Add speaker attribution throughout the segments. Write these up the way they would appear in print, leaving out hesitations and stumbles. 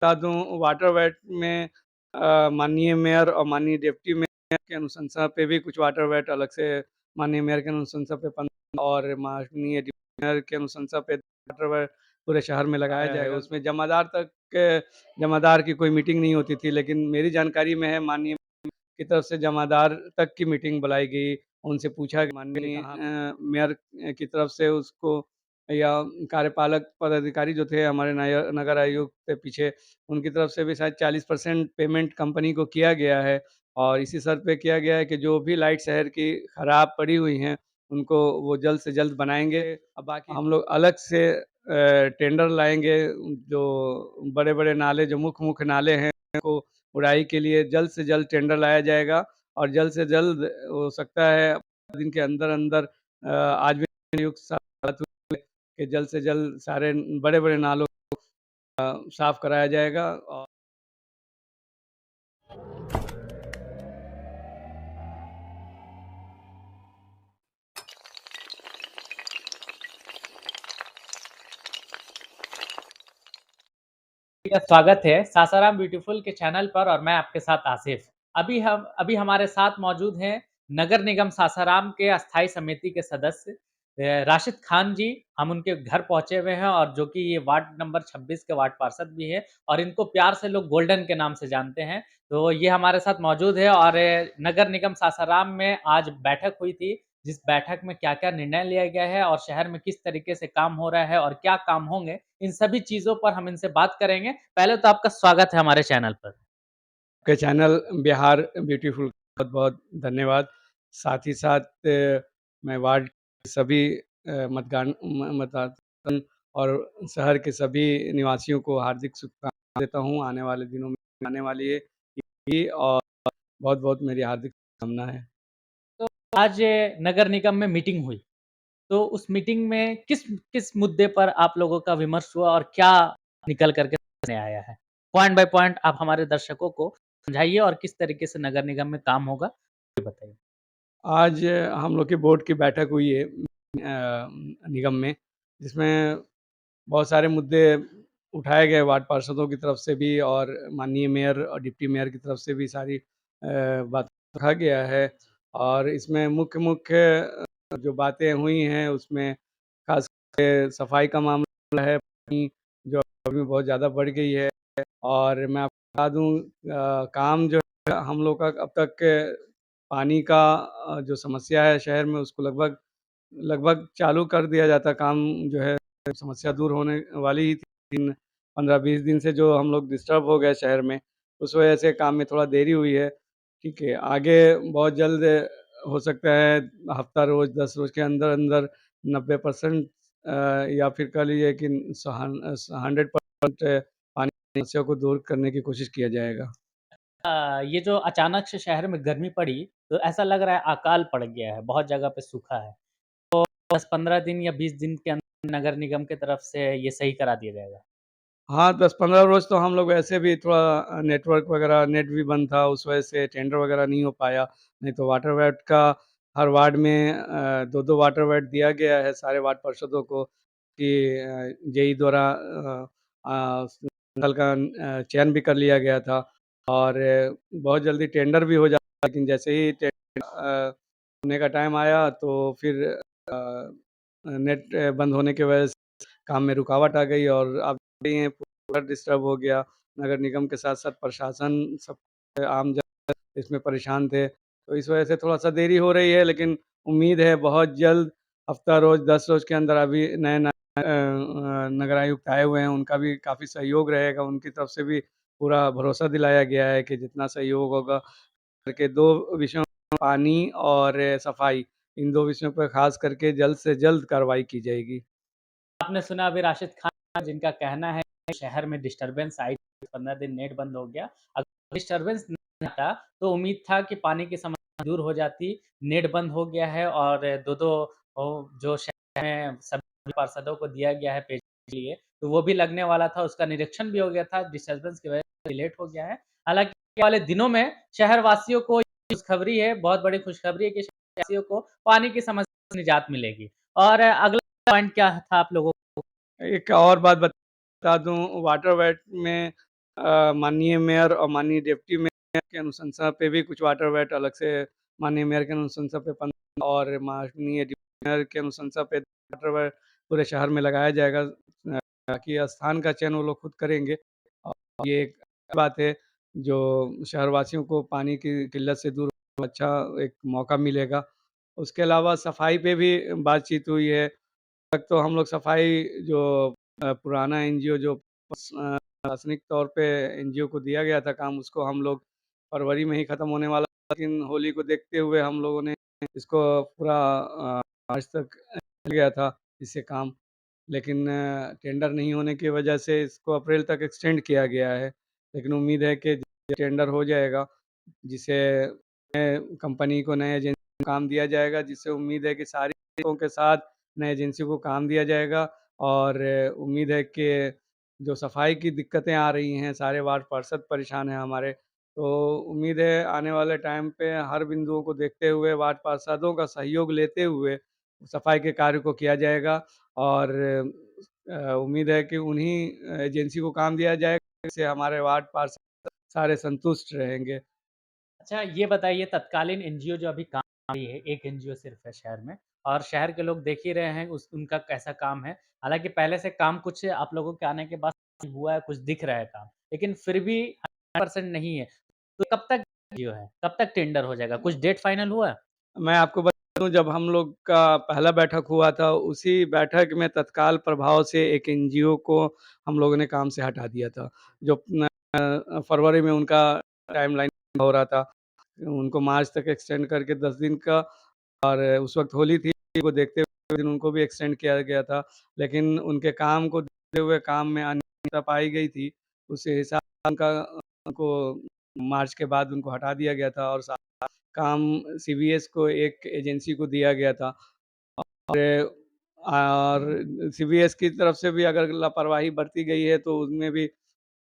Speaker 1: बता दूँ water weight में माननीय मेयर और माननीय डिप्टी मेयर की अनुशंसा पे भी कुछ वाटर वेट अलग से माननीय मेयर की अनुशंसा पे 15 और माननीय डिप्टी मेयर की अनुशंसा पे वाटर वेट पूरे शहर में लगाया जाएगा। उसमें जमादार की कोई मीटिंग नहीं होती थी, लेकिन मेरी जानकारी में है माननीय की तरफ से जमादार तक की मीटिंग बुलाई गई। उनसे पूछा कि माननीय मेयर की तरफ से उसको या कार्यपालक पदाधिकारी जो थे हमारे नगर आयुक्त के पीछे, उनकी तरफ से भी शायद 40% पेमेंट कंपनी को किया गया है और इसी शर्त पे किया गया है कि जो भी लाइट शहर की खराब पड़ी हुई हैं, उनको वो जल्द से जल्द बनाएँगे। अब बाकी हम लोग अलग से टेंडर लाएँगे, जो बड़े-बड़े नाले जो मुख्य-मुख्य नाले हैं को उड़ाई के लिए जल्द से जल्द टेंडर लाया जाएगा और जल्द से जल्द हो सकता है दिन के अंदर-अंदर आज भी नियुक्त कि जल्द से जल्द सारे बड़े-बड़े नालों साफ कराया जाएगा और
Speaker 2: का स्वागत है सासाराम ब्यूटीफुल के चैनल पर और मैं आपके साथ आसिफ। अभी हमारे साथ मौजूद हैं नगर निगम सासाराम के अस्थाई समिति के सदस्य राशिद खान जी। हम उनके घर पहुंचे हुए हैं और जो कि ये वार्ड नंबर 26 के वार्ड पार्षद भी है और इनको प्यार से लोग गोल्डन के नाम से जानते हैं। तो ये हमारे साथ मौजूद है और नगर निगम सासाराम में आज बैठक हुई थी, जिस बैठक में क्या-क्या निर्णय लिया गया है और शहर में किस तरीके से काम हो रहा है और क्या काम होंगे, इन सभी चीज़ों पर हम इनसे बात करेंगे। पहले तो आपका स्वागत है हमारे चैनल पर।
Speaker 1: के चैनल बिहार ब्यूटीफुल बहुत-बहुत धन्यवाद। साथ ही साथ मैं वार्ड के सभी मतदान और शहर के सभी निवासियों को हार्दिक शुभकामनाएँ देता हूँ। आने वाले दिनों में आने वाली है ये और बहुत-बहुत मेरी हार्दिक शुभकामना है।
Speaker 2: तो आज नगर निगम में मीटिंग हुई, तो उस मीटिंग में किस किस मुद्दे पर आप लोगों का विमर्श हुआ और क्या निकल कर के सामने आया है? पॉइंट बाय पॉइंट आप हमारे दर्शकों को समझाइए और किस तरीके से नगर निगम में काम होगा, ये बताइए?
Speaker 1: आज हम लोग की बोर्ड की बैठक हुई है निगम में, जिसमें बहुत सारे मुद्दे उठाए गए वार्ड पार्षदों की तरफ से भी और माननीय मेयर और डिप्टी मेयर की तरफ से भी सारी बात रखा गया है और इसमें मुख्य जो बातें हुई हैं उसमें खास करके सफाई का मामला है, पानी जो अभी बहुत ज़्यादा बढ़ गई है और मैं आपको बता दूँ काम जो है हम लोग का अब तक पानी का जो समस्या है शहर में उसको लगभग लगभग चालू कर दिया जाता काम जो है समस्या दूर होने वाली ही थी। 15-20 दिन से जो हम लोग डिस्टर्ब हो गए शहर में, उस वजह से काम में थोड़ा देरी हुई है। ठीक है, आगे बहुत जल्द हो सकता है हफ्ता रोज़ 10 रोज़ के अंदर-अंदर 90% या फिर कह लीजिए कि 100% पानी की समस्या को दूर करने की कोशिश किया जाएगा।
Speaker 2: ये जो अचानक से शहर में गर्मी पड़ी, तो ऐसा लग रहा है अकाल पड़ गया है, बहुत जगह पे सूखा है। 10-15 दिन या 20 दिन के अंदर नगर निगम की तरफ से ये सही करा दिया जाएगा।
Speaker 1: हाँ, 10-15 रोज़ तो हम लोग वैसे भी थोड़ा नेटवर्क वगैरह नेट भी बंद था, उस वजह से टेंडर वगैरह नहीं हो पाया। नहीं तो वाटर वेट का हर वार्ड में 2-2 वाटर वेट दिया गया है सारे वार्ड पार्षदों को कि जेई द्वारा नल का चयन भी कर लिया गया था और बहुत जल्दी टेंडर भी हो जाता लेकिन जैसे ही होने का टाइम आया तो फिर नेट बंद होने की वजह से काम में रुकावट आ गई और अब रही हैं, पूरा डिस्टर्ब हो गया। नगर निगम के साथ-साथ प्रशासन सब आम जन इसमें परेशान थे। तो इस वजह से थोड़ा-सा देरी हो रही है लेकिन उम्मीद है बहुत जल्द हफ्ता रोज़ 10 रोज़ के अंदर अभी नए नगर आयुक्त आए हुए हैं, उनका भी काफ़ी सहयोग रहेगा। उनकी तरफ से भी पूरा भरोसा दिलाया गया है कि जितना सहयोग होगा करके 2 विषयों पानी और सफाई, इन 2 विषयों पे ख़ास करके जल्द से जल्द कार्रवाई की जाएगी।
Speaker 2: आपने सुना अभी राशिद खान जिनका कहना है कि शहर में डिस्टर्बेंस आई, 15 दिन नेट बंद हो गया। अगर डिस्टर्बेंस नहीं आता तो उम्मीद था कि पानी की समस्या दूर हो जाती। नेट बंद हो गया है और 2-2 जो शहर में सभी पार्षदों को दिया गया है पेज के लिए, तो वो भी लगने वाला था, उसका निरीक्षण भी हो गया था, डिस्टर्बेंस की वजह से लेट हो गया है। हालाँकि आने वाले दिनों में शहरवासियों को खुशखबरी है, बहुत बड़ी खुशखबरी है कि शहरवासियों को पानी की समस्या से निजात मिलेगी। और अगला पॉइंट क्या था आप लोगों
Speaker 1: एक और बात बता दूँ वाटर वेट में माननीय मेयर और माननीय डिप्टी मेयर की अनुशंसा पे भी कुछ वाटर वेट अलग से माननीय मेयर की अनुशंसा पे 15 और माननीय डिप्टी मेयर की अनुशंसा पे वाटर वेट पूरे शहर में लगाया जाएगा। ताकि स्थान का चयन वो लोग खुद करेंगे और ये एक बात है जो शहरवासियों को पानी की किल्लत से दूर अच्छा एक मौका मिलेगा। उसके अलावा सफाई पे भी बातचीत हुई है। तक तो हम लोग सफाई जो पुराना एनजीओ जो प्रशासनिक तौर पे एनजीओ को दिया गया था काम, उसको हम लोग फरवरी में ही खत्म होने वाला था, लेकिन होली को देखते हुए हम लोगों ने इसको पूरा आज तक गया था इससे काम। लेकिन टेंडर नहीं होने की वजह से इसको अप्रैल तक एक्सटेंड किया गया है। लेकिन उम्मीद है कि टेंडर हो जाएगा, जिसे नए कंपनी को नए एजेंसी को काम दिया जाएगा, जिससे उम्मीद है कि सारी लोगों के साथ नए एजेंसी को काम दिया जाएगा। और उम्मीद है कि जो सफाई की दिक्कतें आ रही हैं, सारे वार्ड पार्षद परेशान हैं हमारे, तो उम्मीद है आने वाले टाइम पे हर बिंदुओं को देखते हुए वार्ड पार्षदों का सहयोग लेते हुए सफाई के कार्य को किया जाएगा। और उम्मीद है कि उन्हीं एजेंसी को काम दिया जाएगा, जिससे हमारे वार्ड पार्षद सारे संतुष्ट रहेंगे।
Speaker 2: अच्छा, ये बताइए तत्कालीन एनजीओ जो अभी काम कर रही है, एक एनजीओ सिर्फ़ है शहर में और शहर के लोग देख ही रहे हैं उस उनका कैसा काम है। हालाँकि पहले से काम कुछ आप लोगों के आने के बाद हुआ है, कुछ दिख रहा है काम, लेकिन फिर भी 100% नहीं है। तो कब तक एनजीओ है? कब तक टेंडर हो जाएगा? कुछ डेट फाइनल हुआ है?
Speaker 1: मैं आपको बता दूँ, जब हम लोग का पहला बैठक हुआ था, उसी बैठक में तत्काल प्रभाव से एक एनजीओ को हम लोगों ने काम से हटा दिया था। जो फरवरी में उनका टाइमलाइन हो रहा था। उनको मार्च तक एक्सटेंड करके 10 दिन का, और उस वक़्त होली थी, को देखते हुए दिन उनको भी एक्सटेंड किया गया था। लेकिन उनके काम को देखते हुए काम में अनियमितता पाई गई थी। उस हिसाब से उनका उनको मार्च के बाद उनको हटा दिया गया था और काम सीवीएस को एक एजेंसी को दिया गया था। और सीवीएस की तरफ से भी अगर लापरवाही बरती गई है, तो उसमें भी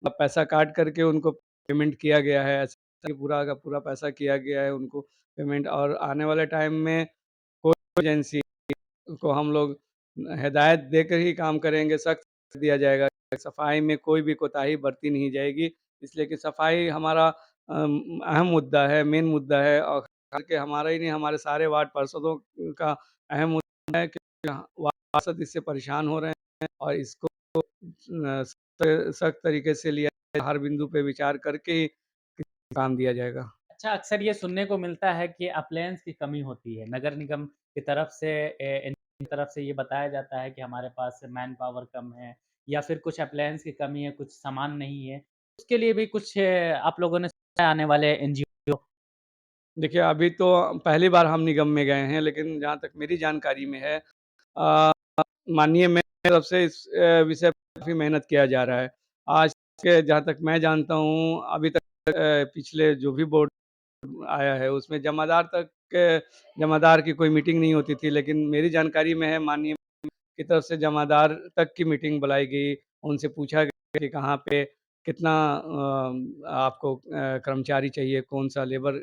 Speaker 1: पैसा काट करके उनको पेमेंट किया गया है। ऐसा कि पूरा का पूरा पैसा किया गया है उनको पेमेंट, और आने वाले टाइम में कोई एजेंसी को हम लोग हिदायत देकर ही काम करेंगे, सख्त दिया जाएगा। सफाई में कोई भी कोताही बरती नहीं जाएगी, इसलिए कि सफाई हमारा अहम मुद्दा है, मेन मुद्दा है, और ख़ास करके हमारा ही नहीं, हमारे सारे वार्ड पार्षदों का अहम मुद्दा है कि वार्ड पार्षद इससे परेशान हो रहे हैं और इसको सख्त तरीके से लिया जाए, हर बिंदु पे विचार करके ही काम दिया जाएगा।
Speaker 2: अच्छा, अक्सर ये सुनने को मिलता है कि अप्लायंस की कमी होती है। नगर निगम की तरफ से की तरफ से ये बताया जाता है कि हमारे पास मैन पावर कम है या फिर कुछ अप्लायंस की कमी है, कुछ सामान नहीं है। उसके लिए भी कुछ आप लोगों ने सोचा है आने वाले एनजीओ।
Speaker 1: देखिए, अभी तो पहली बार हम निगम में गए हैं, लेकिन जहाँ तक मेरी जानकारी में है, अ, माननीय मेयर की तरफ से इस विषय पे काफ़ी मेहनत किया जा रहा है। आज के जहाँ तक मैं जानता हूँ, अभी तक पिछले जो भी बोर्ड आया है, उसमें जमादार की कोई मीटिंग नहीं होती थी, लेकिन मेरी जानकारी में है माननीय की तरफ से जमादार तक की मीटिंग बुलाई गई। उनसे पूछा गया कि कहाँ पे कितना आपको कर्मचारी चाहिए, कौन-सा लेबर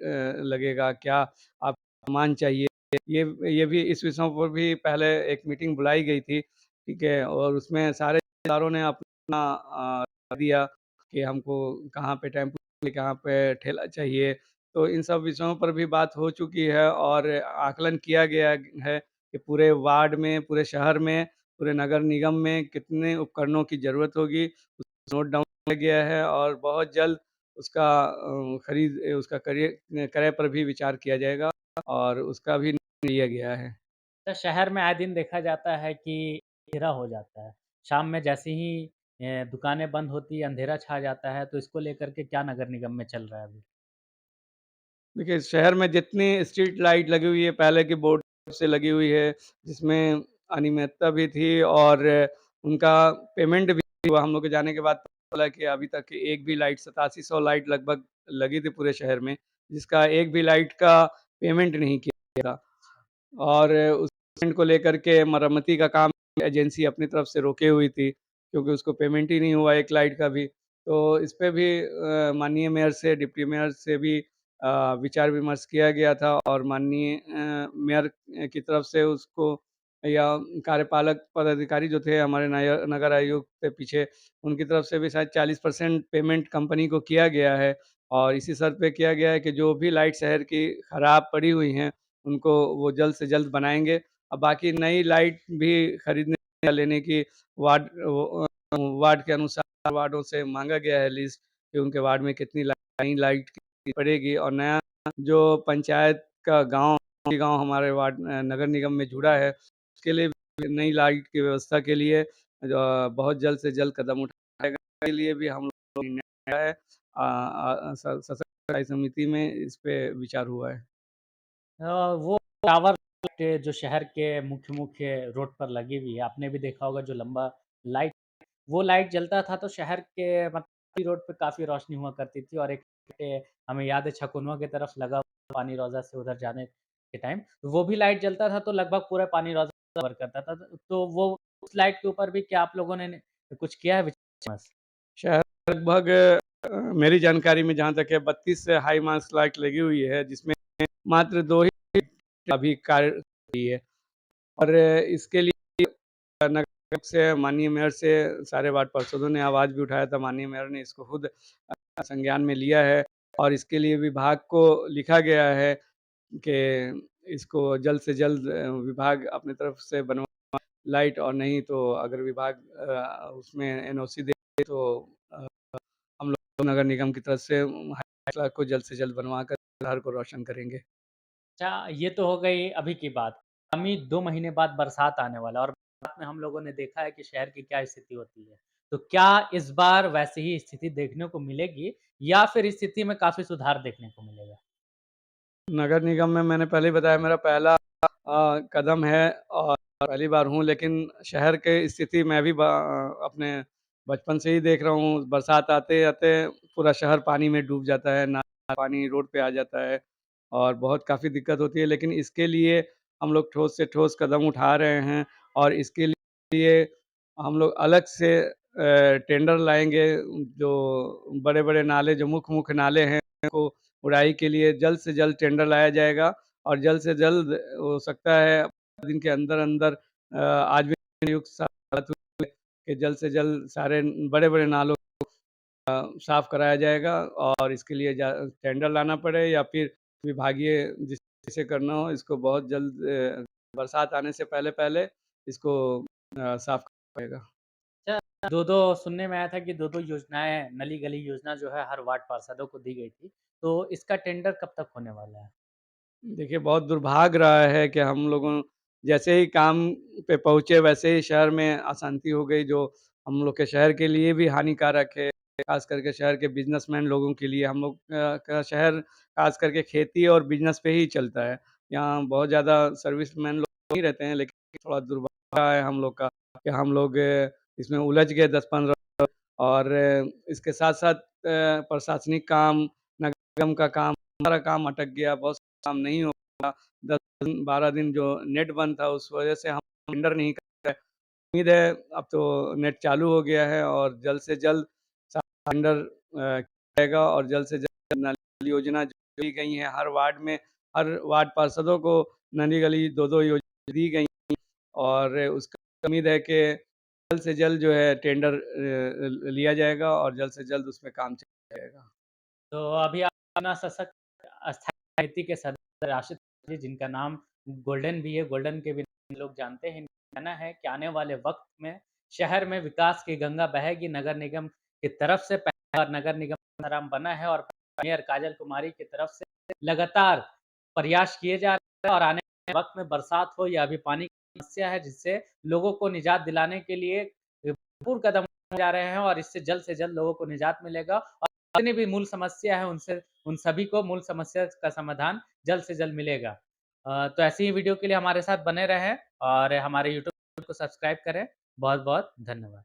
Speaker 1: लगेगा, क्या आप सामान चाहिए। ये भी इस विषयों पर भी पहले एक मीटिंग बुलाई गई थी, ठीक है? और उसमें सारे ठेकेदारों ने अपना दिया कि हमको कहाँ पे टेम्पू चाहिए, कहाँ पे ठेला चाहिए। तो इन सब विषयों पर भी बात हो चुकी है और आकलन किया गया है कि पूरे वार्ड में, पूरे शहर में, पूरे नगर निगम में कितने उपकरणों की ज़रूरत होगी, नोट डाउन किया गया है और बहुत जल्द उसका खरीद उसका क्रय पर भी विचार किया जाएगा और उसका भी निर्णय लिया गया है।
Speaker 2: तो शहर में आए दिन देखा जाता है कि अंधेरा हो जाता है। शाम में जैसे ही दुकानें बंद होती है, अंधेरा छा जाता है, तो इसको लेकर के क्या नगर निगम में चल रहा है अभी?
Speaker 1: देखिए, शहर में जितनी स्ट्रीट लाइट लगी हुई है, पहले की बोर्ड से लगी हुई है, जिसमें अनियमितता भी थी और उनका पेमेंट भी हुआ। हम लोग के जाने के बाद पता चला कि अभी तक एक भी लाइट 8700 लाइट लगभग लगी थी पूरे शहर में, जिसका एक भी लाइट का पेमेंट नहीं किया गया था। और उस पेमेंट को लेकर के मरम्मती का काम एजेंसी अपनी तरफ से रोके हुई थी, क्योंकि उसको पेमेंट ही नहीं हुआ एक लाइट का भी। तो इस पे भी माननीय मेयर से, डिप्टी मेयर से भी विचार-विमर्श किया गया था और माननीय मेयर की तरफ से उसको या कार्यपालक पदाधिकारी जो थे हमारे नगर आयुक्त के पीछे, उनकी तरफ से भी शायद 40% पेमेंट कंपनी को किया गया है और इसी शर्त पे किया गया है कि जो भी लाइट शहर की खराब पड़ी हुई हैं, उनको वो जल्द से जल्द बनाएँगे। बाकी नई लाइट भी खरीदने या लेने की वार्ड के अनुसार वार्डों से माँगा गया है लिस्ट कि उनके वार्ड में कितनी नई लाइट की पड़ेगी और नया जो पंचायत का गाँव हमारे नगर निगम में जुड़ा है, उसके लिए भी नई लाइट की व्यवस्था के लिए बहुत जल्द से जल्द कदम उठाएगा। के लिए भी हम लोगों को निर्णय लिया है। सशक्त स्थायी समिति में इस पे विचार हुआ है।
Speaker 2: वो टावर लाइट जो शहर के मुख्य-मुख्य रोड पर लगी हुई है, आपने भी देखा होगा जो लंबा लाइट वो लाइट जलता था तो शहर के मतलब रोड पे काफ़ी रोशनी हुआ करती थी और एक हमें याद है छकुनवा की तरफ लगा हुआ पानी रोज़ा से उधर जाने के टाइम, वो भी लाइट जलता था तो लगभग पूरा पानी रोज़ा कवर करता था। तो वो उस लाइट के ऊपर भी क्या आप लोगों ने कुछ किया है विचार?
Speaker 1: शहर लगभग मेरी जानकारी में जहाँ तक है 32 से हाई मास्ट लाइट लगी हुई है, जिसमें मात्र 2 ही अभी कार्य कर रही है और इसके लिए नगर निगम से माननीय मेयर से सारे वार्ड पार्षदों ने आवाज़ भी उठाया था। माननीय मेयर ने इसको खुद संज्ञान में लिया है और इसके लिए विभाग को लिखा गया है कि इसको जल्द से जल्द विभाग अपनी तरफ से बनवा लाइट और नहीं तो अगर विभाग उसमें एनओसी दे तो अ, हम लोग नगर निगम की तरफ से लाइट को जल्द से जल्द बनवा कर शहर को रोशन करेंगे।
Speaker 2: अच्छा, ये तो हो गई अभी की बात। आगामी 2 महीने बाद बरसात आने वाला है और बरसात में हम लोगों ने देखा है कि शहर की क्या स्थिति होती है। तो क्या इस बार वैसी ही स्थिति देखने को मिलेगी या फिर इस स्थिति में काफ़ी सुधार देखने को मिलेगा?
Speaker 1: नगर निगम में मैंने पहले ही बताया मेरा पहला कदम है और पहली बार हूँ लेकिन शहर की स्थिति मैं भी अपने बचपन से ही देख रहा हूँ, बरसात आते-आते पूरा शहर पानी में डूब जाता है, नाला पानी रोड पे आ जाता है और बहुत काफ़ी दिक्कत होती है। लेकिन इसके लिए हम लोग ठोस से ठोस कदम उठा रहे हैं और इसके लिए हम लोग अलग से टेंडर लाएँगे, जो बड़े-बड़े नाले जो मुख्य-मुख्य नाले हैं को उड़ाई के लिए जल्द से जल्द टेंडर लाया जाएगा और जल्द से जल्द हो सकता है दिन के अंदर-अंदर आज भी नियुक्त कि जल्द से जल्द सारे बड़े-बड़े नालों साफ़ कराया जाएगा और इसके लिए टेंडर लाना पड़े या फिर विभागीय जिसे करना हो इसको बहुत जल्द बरसात आने से पहले-पहले इसको साफ़ पड़ेगा।
Speaker 2: अच्छा, 2-2 सुनने में आया था कि 2-2 योजनाएँ नली-गली योजना जो है हर वार्ड पार्षदों को दी गई थी। तो इसका टेंडर कब तक होने वाला है?
Speaker 1: देखिए, बहुत दुर्भाग्य रहा है कि हम लोगों जैसे ही काम पे पहुँचे वैसे ही शहर में अशांति हो गई जो हम लोग के शहर के लिए भी हानिकारक है, ख़ास करके शहर के बिज़नेसमैन लोगों के लिए। हम लोग का शहर ख़ास करके खेती और बिज़नेस पे ही चलता है। यहाँ बहुत ज़्यादा सर्विसमैन लोग नहीं रहते हैं लेकिन थोड़ा दुर्भाग्य है हम लोग का कि हम लोग इसमें उलझ गए 10-15 और इसके साथ-साथ प्रशासनिक काम, नगर निगम का काम, हमारा काम अटक गया, बहुत काम नहीं हो पाया। 10 दिन 12 दिन जो नेट बंद था उस वजह से हम टेंडर नहीं कर पाए। उम्मीद है अब तो नेट चालू हो गया है और जल्द से जल्द टेंडर आएगा और जल्द से जल्द नल योजना जो दी गई है हर वार्ड पार्षदों को नली गली 2-2 योजना दी गई और उसका उम्मीद है कि जल्द से जल्द जो है टेंडर लिया जाएगा और जल्द से जल्द उसमें काम चल जाएगा।
Speaker 2: तो अभी आप अपना सशक्त अस्थायी समिति के सदस्य राशिद जी जिनका नाम गोल्डन भी है, गोल्डन के भी लोग जानते हैं। इनका कहना है कि आने वाले वक़्त में शहर में विकास की गंगा बहेगी। नगर निगम की तरफ से पहली बार नगर निगम सासाराम बना है और मेयर काजल कुमारी की तरफ से लगातार प्रयास किए जा रहे हैं और आने वाले वक़्त में बरसात हो या अभी पानी की समस्या है जिससे लोगों को निजात दिलाने के लिए भरपूर कदम उठाए जा रहे हैं और इससे जल्द लोगों को निजात मिलेगा और जितनी भी मूल समस्या है उनसे उन सभी को मूल समस्या का समाधान जल्द से जल्द मिलेगा। तो ऐसी ही वीडियो के लिए हमारे साथ बने रहें और हमारे यूट्यूब को सब्सक्राइब करें। बहुत-बहुत धन्यवाद।